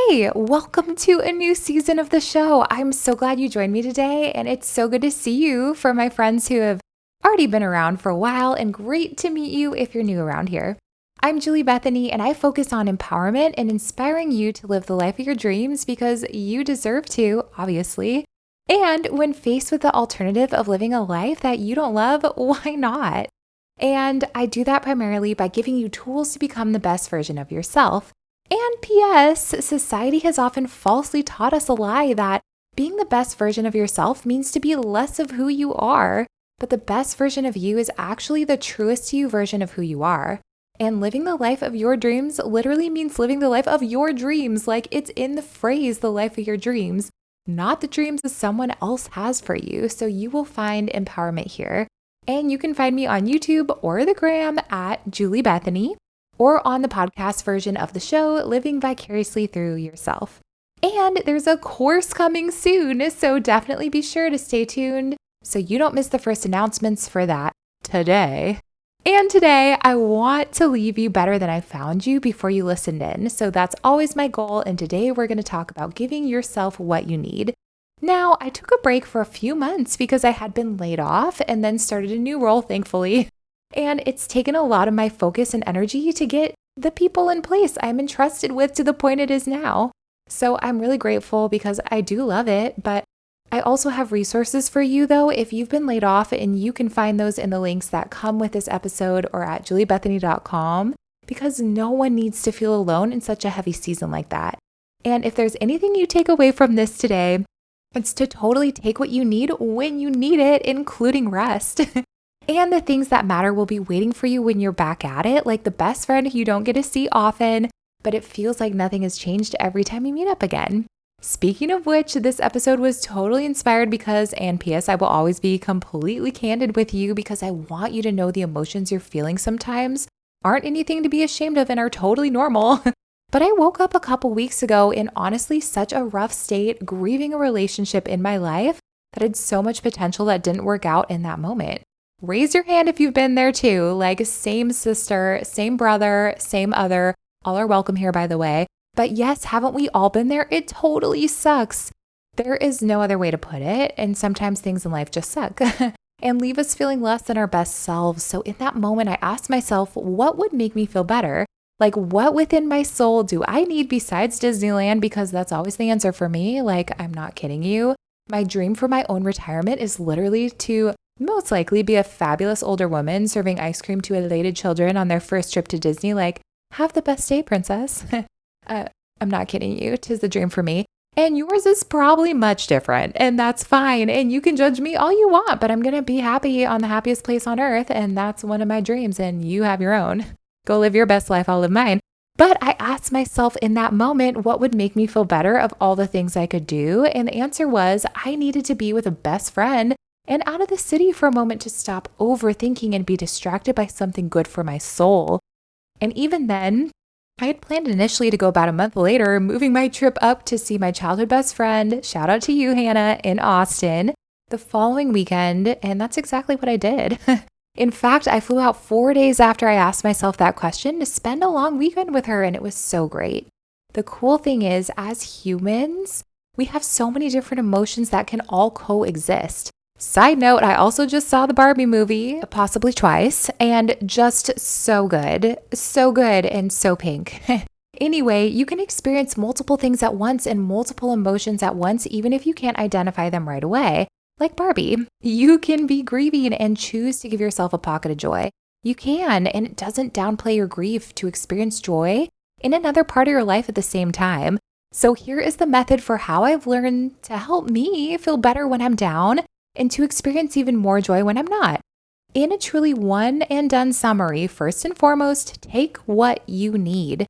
Hey, welcome to a new season of the show. I'm so glad you joined me today, and it's so good to see you for my friends who have already been around for a while, and great to meet you if you're new around here. I'm Julie Bethany, and I focus on empowerment and inspiring you to live the life of your dreams because you deserve to, obviously. And when faced with the alternative of living a life that you don't love, why not? And I do that primarily by giving you tools to become the best version of yourself. And P.S., society has often falsely taught us a lie that being the best version of yourself means to be less of who you are, but the best version of you is actually the truest to you version of who you are. And living the life of your dreams literally means living the life of your dreams, like it's in the phrase, the life of your dreams, not the dreams that someone else has for you. So you will find empowerment here. And you can find me on YouTube or the gram at Julie Bethany, or on the podcast version of the show, Living Vicariously Through Yourself. And there's a course coming soon, so definitely be sure to stay tuned so you don't miss the first announcements for that today. And today, I want to leave you better than I found you before you listened in. So that's always my goal, and today we're going to talk about giving yourself what you need. Now, I took a break for a few months because I had been laid off and then started a new role, thankfully. And it's taken a lot of my focus and energy to get the people in place I'm entrusted with to the point it is now. So I'm really grateful because I do love it, but I also have resources for you though if you've been laid off, and you can find those in the links that come with this episode or at juliebethany.com, because no one needs to feel alone in such a heavy season like that. And if there's anything you take away from this today, it's to totally take what you need when you need it, including rest. And the things that matter will be waiting for you when you're back at it, like the best friend you don't get to see often, but it feels like nothing has changed every time you meet up again. Speaking of which, this episode was totally inspired because, and P.S., I will always be completely candid with you because I want you to know the emotions you're feeling sometimes aren't anything to be ashamed of and are totally normal. But I woke up a couple weeks ago in honestly such a rough state, grieving a relationship in my life that had so much potential that didn't work out in that moment. Raise your hand if you've been there too, like same sister, same brother, same other. All are welcome here, by the way. But yes, haven't we all been there? It totally sucks. There is no other way to put it. And sometimes things in life just suck and leave us feeling less than our best selves. So in that moment, I asked myself, what would make me feel better? Like, what within my soul do I need besides Disneyland? Because that's always the answer for me. Like, I'm not kidding you. My dream for my own retirement is literally to most likely be a fabulous older woman serving ice cream to elated children on their first trip to Disney. Like, have the best day, princess. I'm not kidding you. 'Tis the dream for me. And yours is probably much different, and that's fine. And you can judge me all you want, but I'm going to be happy on the happiest place on earth. And that's one of my dreams. And you have your own. Go live your best life. I'll live mine. But I asked myself in that moment, what would make me feel better of all the things I could do? And the answer was I needed to be with a best friend and out of the city for a moment to stop overthinking and be distracted by something good for my soul. And even then, I had planned initially to go about a month later, moving my trip up to see my childhood best friend, shout out to you, Hannah, in Austin, the following weekend, and that's exactly what I did. In fact, I flew out 4 days after I asked myself that question to spend a long weekend with her, and it was so great. The cool thing is, as humans, we have so many different emotions that can all coexist. Side note, I also just saw the Barbie movie, possibly twice, and just so good and so pink. Anyway, you can experience multiple things at once and multiple emotions at once, even if you can't identify them right away. Like Barbie, you can be grieving and choose to give yourself a pocket of joy. You can, and it doesn't downplay your grief to experience joy in another part of your life at the same time. So here is the method for how I've learned to help me feel better when I'm down and to experience even more joy when I'm not. In a truly one and done summary, first and foremost, take what you need.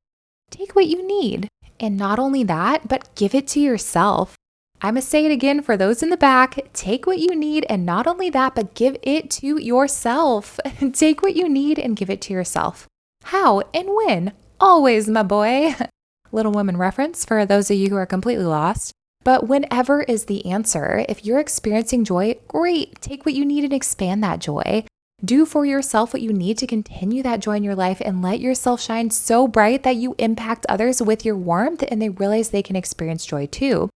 Take what you need. And not only that, but give it to yourself. I'm going to say it again for those in the back. Take what you need, and not only that, but give it to yourself. Take what you need and give it to yourself. How and when? Always, my boy. Little Women reference for those of you who are completely lost. But whenever is the answer. If you're experiencing joy, great. Take what you need and expand that joy. Do for yourself what you need to continue that joy in your life and let yourself shine so bright that you impact others with your warmth and they realize they can experience joy too.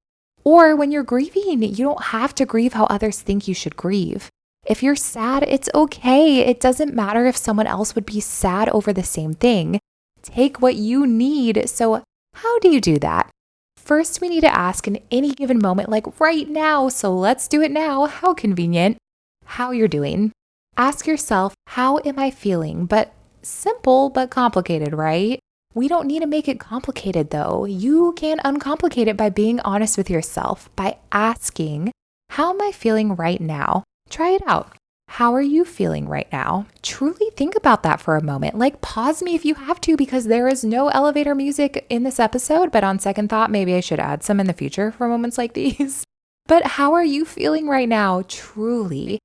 Or when you're grieving, you don't have to grieve how others think you should grieve. If you're sad, it's okay. It doesn't matter if someone else would be sad over the same thing. Take what you need. So how do you do that? First, we need to ask in any given moment, like right now, so let's do it now. How convenient. How you're doing. Ask yourself, how am I feeling? But simple, but complicated, right? We don't need to make it complicated though. You can uncomplicate it by being honest with yourself, by asking, how am I feeling right now? Try it out. How are you feeling right now? Truly think about that for a moment. Like pause me if you have to, because there is no elevator music in this episode, but on second thought, maybe I should add some in the future for moments like these. But how are you feeling right now? Truly.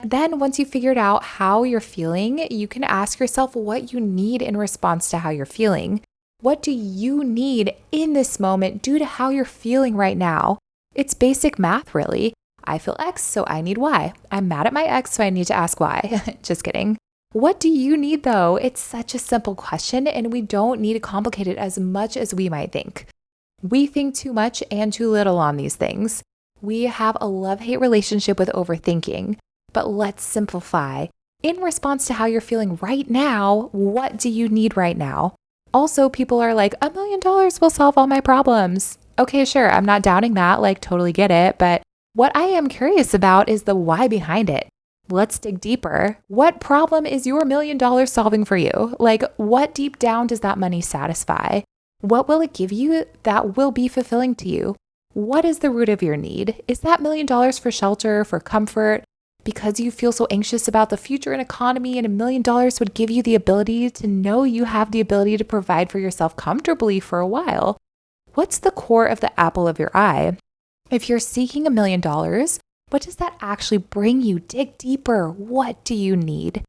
Then once you figured out how you're feeling, you can ask yourself what you need in response to how you're feeling. What do you need in this moment due to how you're feeling right now? It's basic math, really. I feel X, so I need Y. I'm mad at my ex, so I need to ask Y. Just kidding. What do you need though? It's such a simple question, and we don't need to complicate it as much as we might think. We think too much and too little on these things. We have a love-hate relationship with overthinking. But let's simplify. In response to how you're feeling right now, what do you need right now? Also, people are like, $1 million will solve all my problems. Okay, sure, I'm not doubting that, like totally get it. But what I am curious about is the why behind it. Let's dig deeper. What problem is your $1 million solving for you? Like, what deep down does that money satisfy? What will it give you that will be fulfilling to you? What is the root of your need? Is that $1 million for shelter, for comfort? Because you feel so anxious about the future and economy, and $1 million would give you the ability to know you have the ability to provide for yourself comfortably for a while. What's the core of the apple of your eye? If you're seeking $1 million, what does that actually bring you? Dig deeper. What do you need?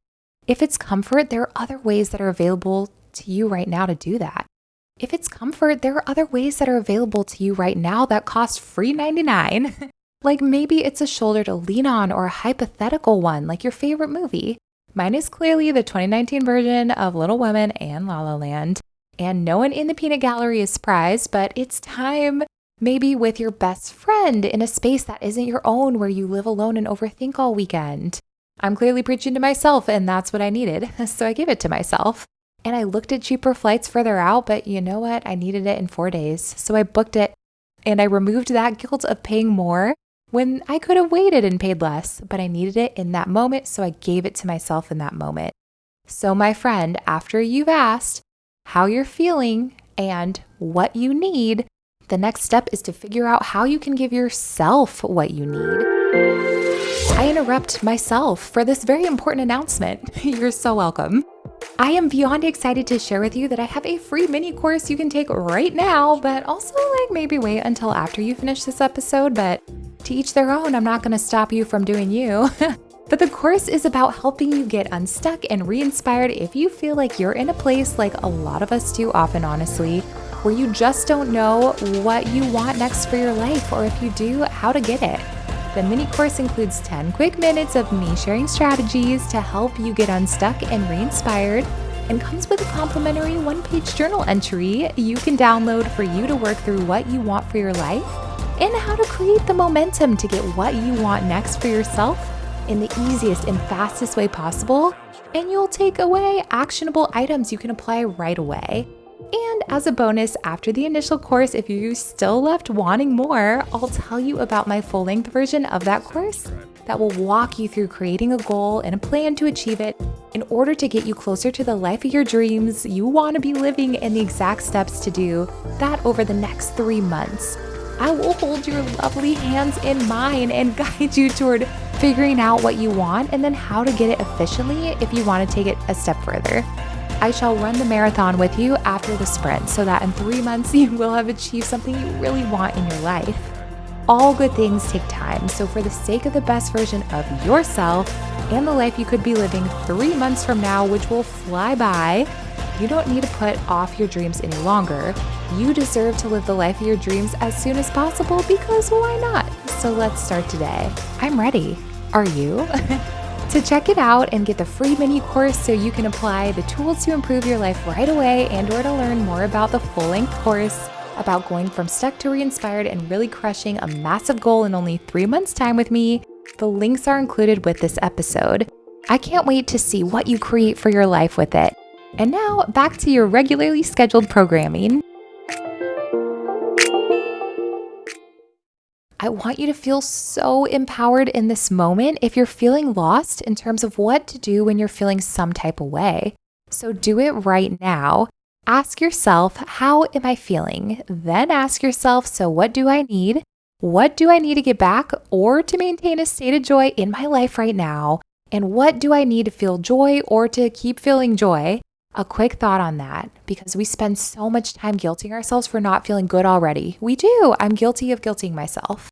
If it's comfort, there are other ways that are available to you right now to do that. If it's comfort, there are other ways that are available to you right now that cost free $99. Like maybe it's a shoulder to lean on or a hypothetical one, like your favorite movie. Mine is clearly the 2019 version of Little Women and La La Land. And no one in the peanut gallery is surprised, but it's time maybe with your best friend in a space that isn't your own, where you live alone and overthink all weekend. I'm clearly preaching to myself, and that's what I needed, so I gave it to myself. And I looked at cheaper flights further out, but you know what? I needed it in 4 days, so I booked it. And I removed that guilt of paying more when I could have waited and paid less, but I needed it in that moment, so I gave it to myself in that moment. So my friend, after you've asked how you're feeling and what you need, the next step is to figure out how you can give yourself what you need. I interrupt myself for this very important announcement. You're so welcome. I am beyond excited to share with you that I have a free mini course you can take right now, but also maybe wait until after you finish this episode, but to each their own. I'm not going to stop you from doing you. But the course is about helping you get unstuck and re-inspired if you feel like you're in a place, like a lot of us do often, honestly, where you just don't know what you want next for your life, or if you do, how to get it. The mini course includes 10 quick minutes of me sharing strategies to help you get unstuck and re-inspired, and comes with a complimentary 1-page journal entry you can download for you to work through what you want for your life and how to create the momentum to get what you want next for yourself in the easiest and fastest way possible. And you'll take away actionable items you can apply right away. And as a bonus, after the initial course, if you still left wanting more, I'll tell you about my full-length version of that course that will walk you through creating a goal and a plan to achieve it in order to get you closer to the life of your dreams you want to be living, and the exact steps to do that over the next 3 months. I will hold your lovely hands in mine and guide you toward figuring out what you want and then how to get it efficiently if you want to take it a step further. I shall run the marathon with you after the sprint so that in 3 months you will have achieved something you really want in your life. All good things take time, so for the sake of the best version of yourself and the life you could be living 3 months from now, which will fly by, you don't need to put off your dreams any longer. You deserve to live the life of your dreams as soon as possible, because why not? So let's start today. I'm ready. Are you? To check it out and get the free mini course so you can apply the tools to improve your life right away, and or to learn more about the full-length course about going from stuck to re-inspired and really crushing a massive goal in only 3 months' time with me, the links are included with this episode. I can't wait to see what you create for your life with it. And now back to your regularly scheduled programming. I want you to feel so empowered in this moment if you're feeling lost in terms of what to do when you're feeling some type of way. So do it right now. Ask yourself, how am I feeling? Then ask yourself, so what do I need? What do I need to get back or to maintain a state of joy in my life right now? And what do I need to feel joy or to keep feeling joy? A quick thought on that, because we spend so much time guilting ourselves for not feeling good already. We do. I'm guilty of guilting myself.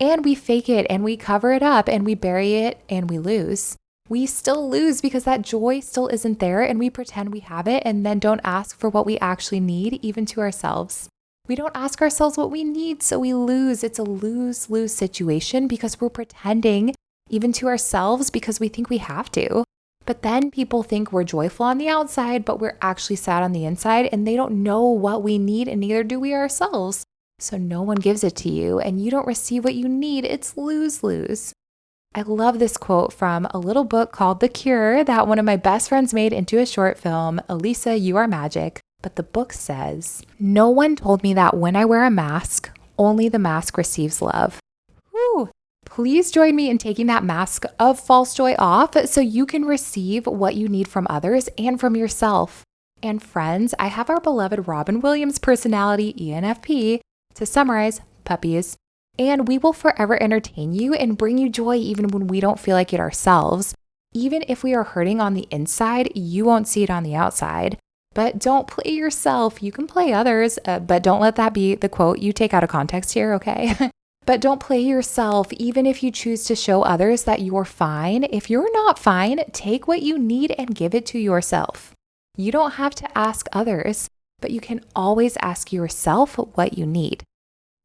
And we fake it and we cover it up and we bury it and we lose. We still lose because that joy still isn't there, and we pretend we have it and then don't ask for what we actually need, even to ourselves. We don't ask ourselves what we need, so we lose. It's a lose-lose situation because we're pretending even to ourselves because we think we have to. But then people think we're joyful on the outside, but we're actually sad on the inside, and they don't know what we need, and neither do we ourselves. So no one gives it to you, and you don't receive what you need. It's lose-lose. I love this quote from a little book called The Cure that one of my best friends made into a short film, Elisa, You Are Magic. But the book says, "No one told me that when I wear a mask, only the mask receives love." Whew. Please join me in taking that mask of false joy off so you can receive what you need from others and from yourself. And friends, I have our beloved Robin Williams personality, ENFP, to summarize, puppies. And we will forever entertain you and bring you joy even when we don't feel like it ourselves. Even if we are hurting on the inside, you won't see it on the outside. But don't play yourself. You can play others, but don't let that be the quote you take out of context here, okay? But don't play yourself, even if you choose to show others that you're fine. If you're not fine, take what you need and give it to yourself. You don't have to ask others, but you can always ask yourself what you need.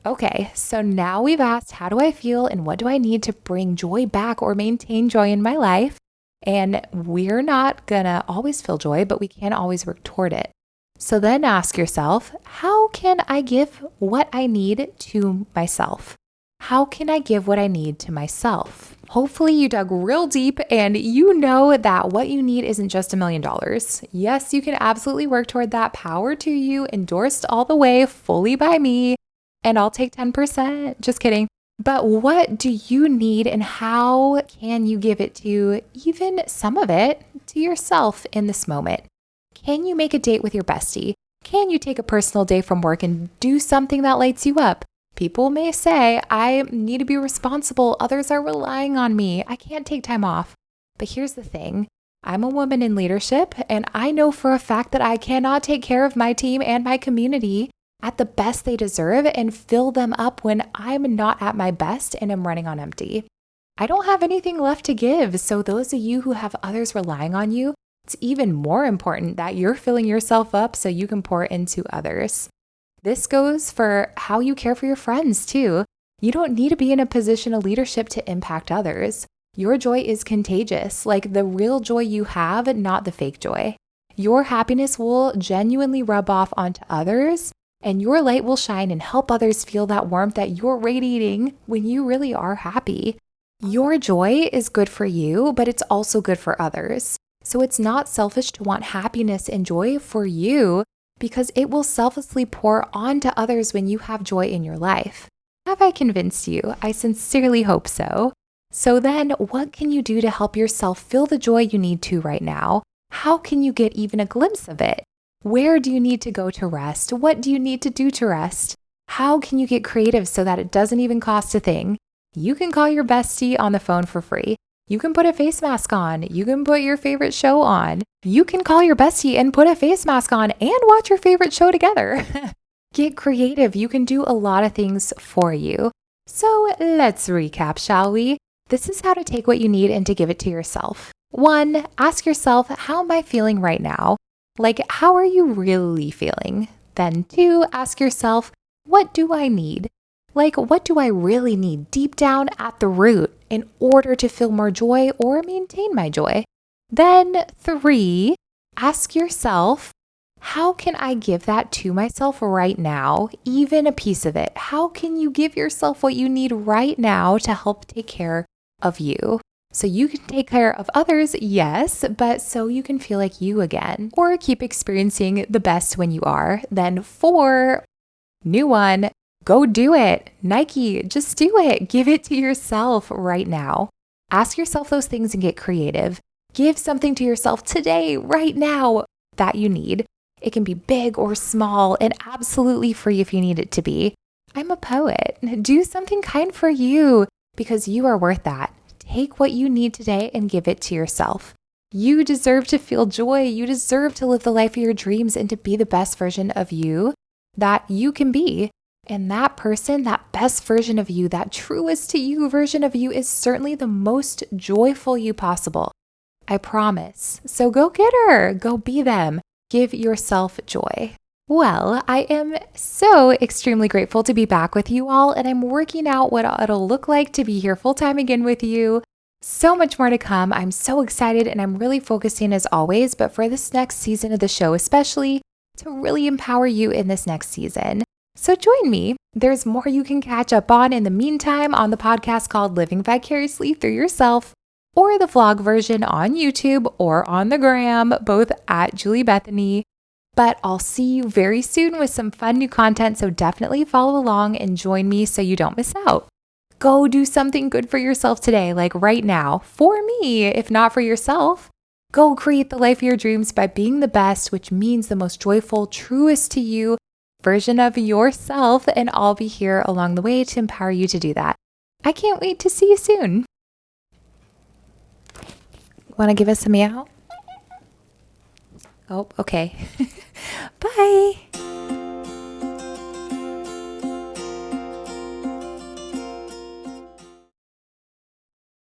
Okay, so now we've asked, how do I feel and what do I need to bring joy back or maintain joy in my life? And we're not gonna always feel joy, but we can always work toward it. So then ask yourself, how can I give what I need to myself? How can I give what I need to myself? Hopefully you dug real deep and you know that what you need isn't just $1 million. Yes, you can absolutely work toward that. Power to you, endorsed all the way, fully by me. And I'll take 10%. Just kidding. But what do you need and how can you give it to, even some of it, to yourself in this moment? Can you make a date with your bestie? Can you take a personal day from work and do something that lights you up? People may say, I need to be responsible. Others are relying on me. I can't take time off. But here's the thing. I'm a woman in leadership, and I know for a fact that I cannot take care of my team and my community at the best they deserve and fill them up when I'm not at my best and am running on empty. I don't have anything left to give, so those of you who have others relying on you, it's even more important that you're filling yourself up so you can pour into others. This goes for how you care for your friends too. You don't need to be in a position of leadership to impact others. Your joy is contagious, like the real joy you have, not the fake joy. Your happiness will genuinely rub off onto others, and your light will shine and help others feel that warmth that you're radiating when you really are happy. Your joy is good for you, but it's also good for others. So it's not selfish to want happiness and joy for you because it will selflessly pour onto others when you have joy in your life. Have I convinced you? I sincerely hope so. So then, what can you do to help yourself feel the joy you need to right now? How can you get even a glimpse of it? Where do you need to go to rest? What do you need to do to rest? How can you get creative so that it doesn't even cost a thing? You can call your bestie on the phone for free. You can put a face mask on. You can put your favorite show on. You can call your bestie and put a face mask on and watch your favorite show together. Get creative. You can do a lot of things for you. So let's recap, shall we? This is how to take what you need and to give it to yourself. 1, ask yourself, how am I feeling right now? Like, how are you really feeling? Then 2, ask yourself, what do I need? Like, what do I really need deep down at the root? in order to feel more joy or maintain my joy? Then 3, ask yourself, how can I give that to myself right now, even a piece of it? How can you give yourself what you need right now to help take care of you? So you can take care of others, yes, but so you can feel like you again, or keep experiencing the best when you are. Then 4, new one, go do it. Nike, just do it. Give it to yourself right now. Ask yourself those things and get creative. Give something to yourself today, right now, that you need. It can be big or small and absolutely free if you need it to be. I'm a poet. Do something kind for you because you are worth that. Take what you need today and give it to yourself. You deserve to feel joy. You deserve to live the life of your dreams and to be the best version of you that you can be. And that person, that best version of you, that truest to you version of you is certainly the most joyful you possible. I promise. So go get her. Go be them. Give yourself joy. Well, I am so extremely grateful to be back with you all, and I'm working out what it'll look like to be here full time again with you. So much more to come. I'm so excited, and I'm really focusing as always, but for this next season of the show especially, to really empower you in this next season. So join me. There's more you can catch up on in the meantime on the podcast called Living Vicariously Through Yourself, or the vlog version on YouTube or on the gram, both at Julie Bethany. But I'll see you very soon with some fun new content, so definitely follow along and join me so you don't miss out. Go do something good for yourself today, like right now, for me, if not for yourself. Go create the life of your dreams by being the best, which means the most joyful, truest to you version of yourself, and I'll be here along the way to empower you to do that. I can't wait to see you soon. Want to give us a meow? Oh, okay. Bye.